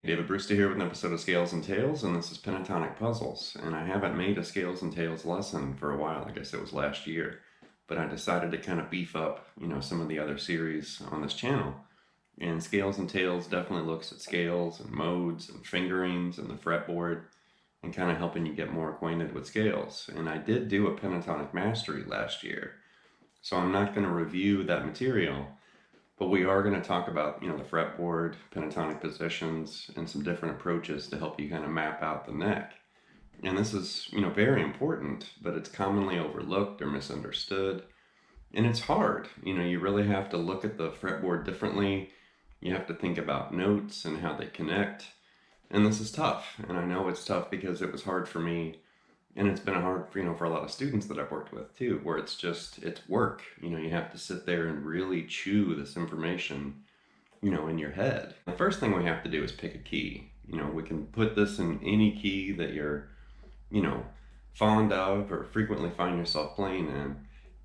David Brewster here with an episode of Scales and Tales, and this is Pentatonic Puzzles. And I haven't made a Scales and Tales lesson for a while. I guess it was last year, but I decided to kind of beef up, some of the other series on this channel. And Scales and Tales definitely looks at scales and modes and fingerings and the fretboard and kind of helping you get more acquainted with scales. And I did do a pentatonic mastery last year, so I'm not going to review that material. But we are going to talk about, the fretboard, pentatonic positions, and some different approaches to help you kind of map out the neck. And this is, very important, but it's commonly overlooked or misunderstood. And it's hard. You really have to look at the fretboard differently. You have to think about notes and how they connect. And this is tough. And I know it's tough because it was hard for me. And it's been hard, for a lot of students that I've worked with too, where it's work. You have to sit there and really chew this information, in your head. The first thing we have to do is pick a key. We can put this in any key that you're, fond of or frequently find yourself playing in.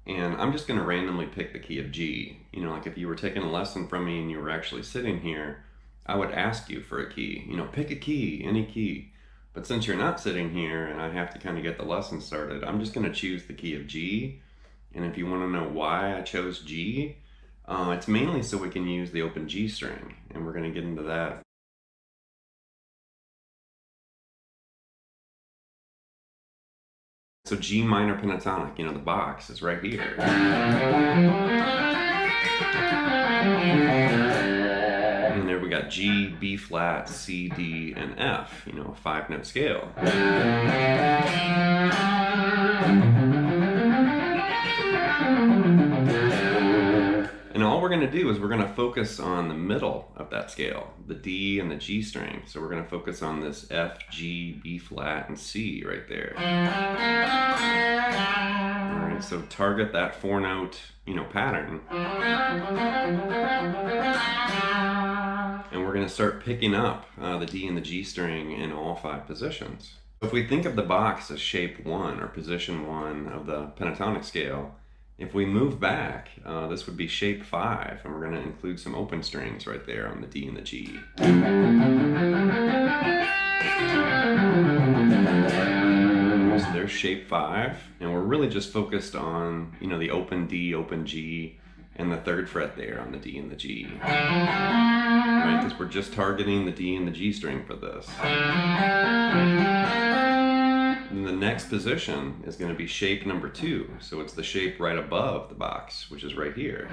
And I'm just going to randomly pick the key of G. Like if you were taking a lesson from me and you were actually sitting here, I would ask you for a key. Pick a key, any key. But since you're not sitting here and I have to kind of get the lesson started, I'm just going to choose the key of G. And if you want to know why I chose G, it's mainly so we can use the open G string. And we're going to get into that. So G minor pentatonic, the box is right here. And there we got G, B flat, C, D, and F, a 5-note scale. And all we're going to do is we're going to focus on the middle of that scale, the D and the G string. So we're going to focus on this F, G, B flat, and C right there. All right, so target that 4-note, pattern. And we're going to start picking up the D and the G string in all 5 positions. If we think of the box as shape 1 or position 1 of the pentatonic scale, if we move back, this would be shape 5, and we're going to include some open strings right there on the D and the G. So there's shape 5, and we're really just focused on, the open D, open G, and the 3rd fret there on the D and the G. Right, because we're just targeting the D and the G string for this. And the next position is going to be shape number 2. So it's the shape right above the box, which is right here.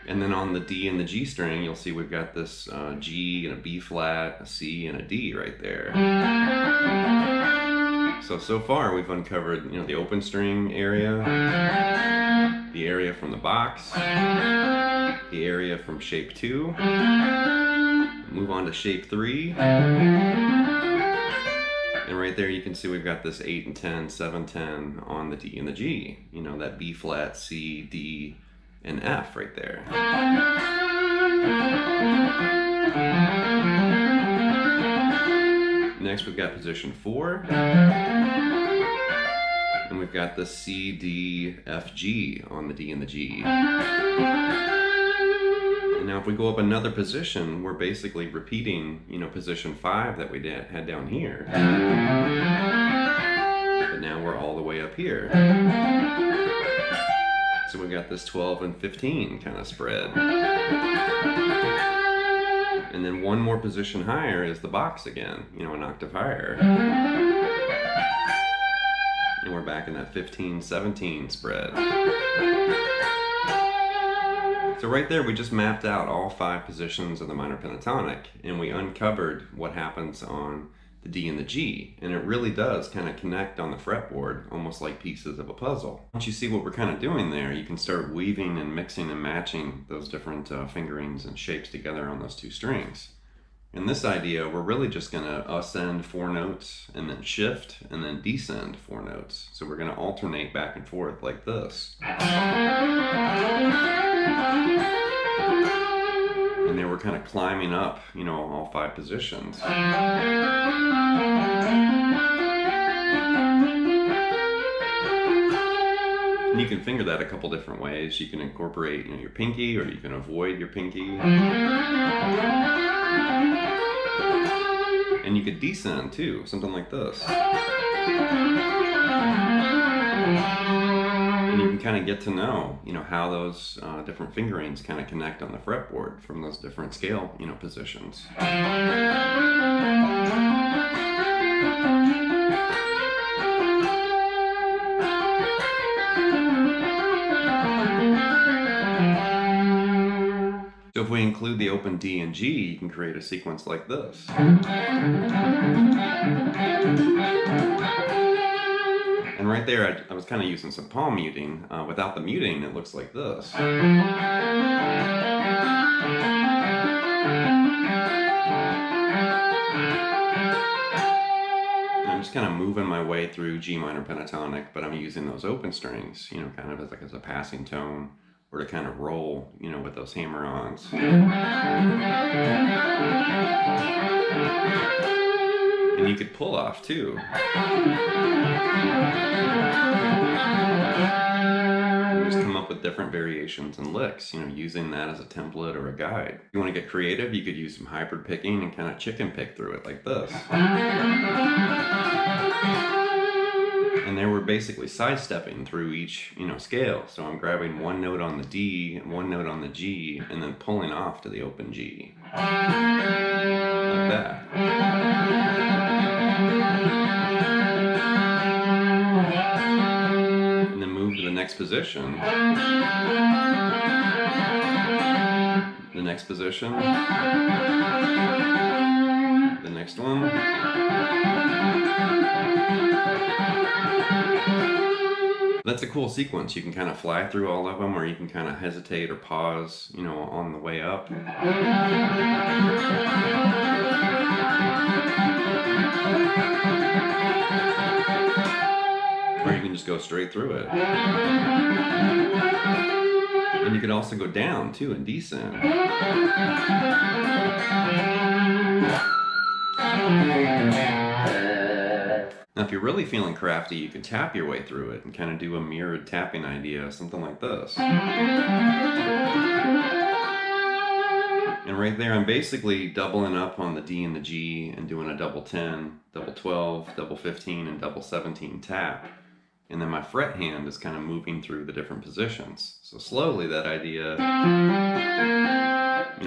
And then on the D and the G string, you'll see we've got this G and a B flat, a C, and a D right there. So far we've uncovered, the open string area, the area from the box, the area from shape 2, move on to shape 3, and right there you can see we've got this 8 and 10, 7, 10 on the D and the G, that B flat, C, D, and F right there. Next we've got position 4, and we've got the C, D, F, G on the D and the G. And now if we go up another position, we're basically repeating, position 5 that we had down here. But now we're all the way up here. So we've got this 12 and 15 kind of spread. And then one more position higher is the box again, an octave higher. And we're back in that 15, 17 spread. So right there we just mapped out all 5 positions of the minor pentatonic, and we uncovered what happens on the D and the G, and it really does kind of connect on the fretboard, almost like pieces of a puzzle. Once you see what we're kind of doing there, you can start weaving and mixing and matching those different fingerings and shapes together on those 2 strings. In this idea, we're really just going to ascend 4 notes and then shift and then descend 4 notes. So we're going to alternate back and forth like this. And then we're kind of climbing up, all 5 positions. And you can finger that a couple different ways. You can incorporate, your pinky, or you can avoid your pinky. And you could descend too, something like this. And you can kind of get to know, how those different fingerings kind of connect on the fretboard from those different scale, positions. So if we include the open D and G, you can create a sequence like this. And right there, I was kind of using some palm muting. Without the muting, it looks like this. And I'm just kind of moving my way through G minor pentatonic, but I'm using those open strings, kind of as a passing tone, or to kind of roll, with those hammer-ons. And you could pull off too. And just come up with different variations and licks, using that as a template or a guide. If you want to get creative, you could use some hybrid picking and kind of chicken pick through it like this. And there we're basically sidestepping through each, scale. So I'm grabbing one note on the D and one note on the G, and then pulling off to the open G. Like that. And then move to the next position. The next position. The next one. That's a cool sequence. You can kind of fly through all of them, or you can kind of hesitate or pause, on the way up. Or you can just go straight through it. And you could also go down too and descend. Now, if you're really feeling crafty, you can tap your way through it and kind of do a mirrored tapping idea, something like this. And right there, I'm basically doubling up on the D and the G and doing a double 10, double 12, double 15, and double 17 tap. And then my fret hand is kind of moving through the different positions. So slowly that idea,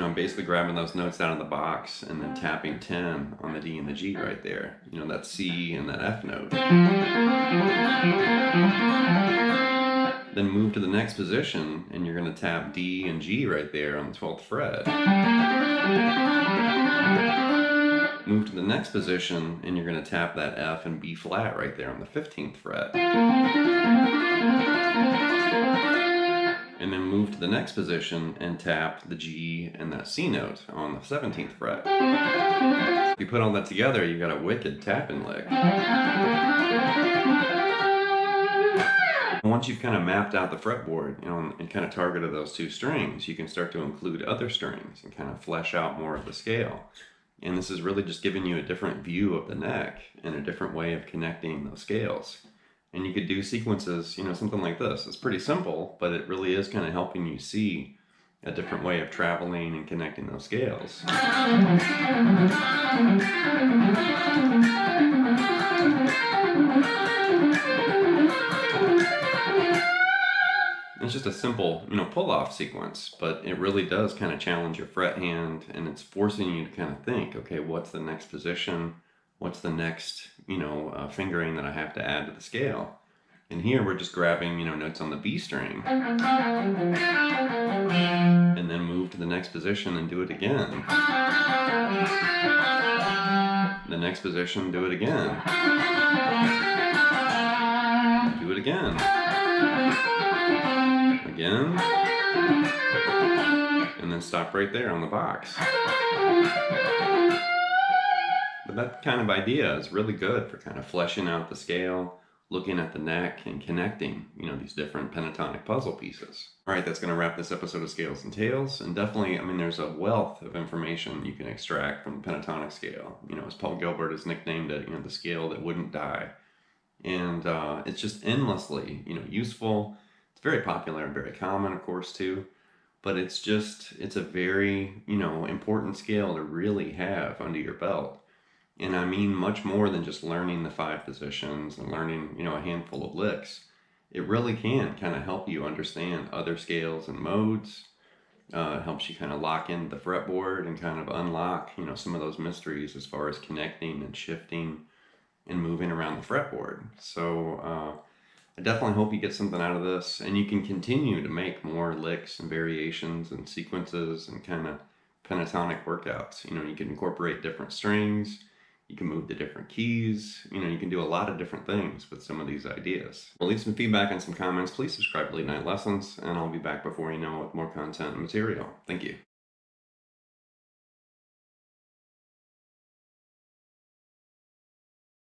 I'm basically grabbing those notes out of the box and then tapping 10 on the D and the G right there. That C and that F note. Then move to the next position and you're going to tap D and G right there on the 12th fret. Move to the next position and you're going to tap that F and B flat right there on the 15th fret. And then move to the next position and tap the G and that C note on the 17th fret. If you put all that together, you got a wicked tapping lick. And once you've kind of mapped out the fretboard, and kind of targeted those two strings, you can start to include other strings and kind of flesh out more of the scale. And this is really just giving you a different view of the neck and a different way of connecting those scales. And you could do sequences, something like this. It's pretty simple, but it really is kind of helping you see a different way of traveling and connecting those scales. It's just a simple, pull-off sequence, but it really does kind of challenge your fret hand, and it's forcing you to kind of think, okay, what's the next position? What's the next, fingering that I have to add to the scale? And here we're just grabbing, notes on the B string. And then move to the next position and do it again. The next position, do it again. Do it again. Again. And then stop right there on the box. But that kind of idea is really good for kind of fleshing out the scale, looking at the neck, and connecting, these different pentatonic puzzle pieces. All right, that's going to wrap this episode of Scales and Tales. And definitely, there's a wealth of information you can extract from the pentatonic scale. As Paul Gilbert has nicknamed it, the scale that wouldn't die. And it's just endlessly, useful. It's very popular and very common, of course, too. But it's a very, important scale to really have under your belt. And I mean much more than just learning the five positions and learning, a handful of licks. It really can kind of help you understand other scales and modes. It helps you kind of lock in the fretboard and kind of unlock, some of those mysteries as far as connecting and shifting and moving around the fretboard. So I definitely hope you get something out of this, and you can continue to make more licks and variations and sequences and kind of pentatonic workouts. You can incorporate different strings, you can move to different keys, you can do a lot of different things with some of these ideas. Well, leave some feedback and some comments. Please subscribe to Late Night Lessons, and I'll be back before you know with more content and material. Thank you.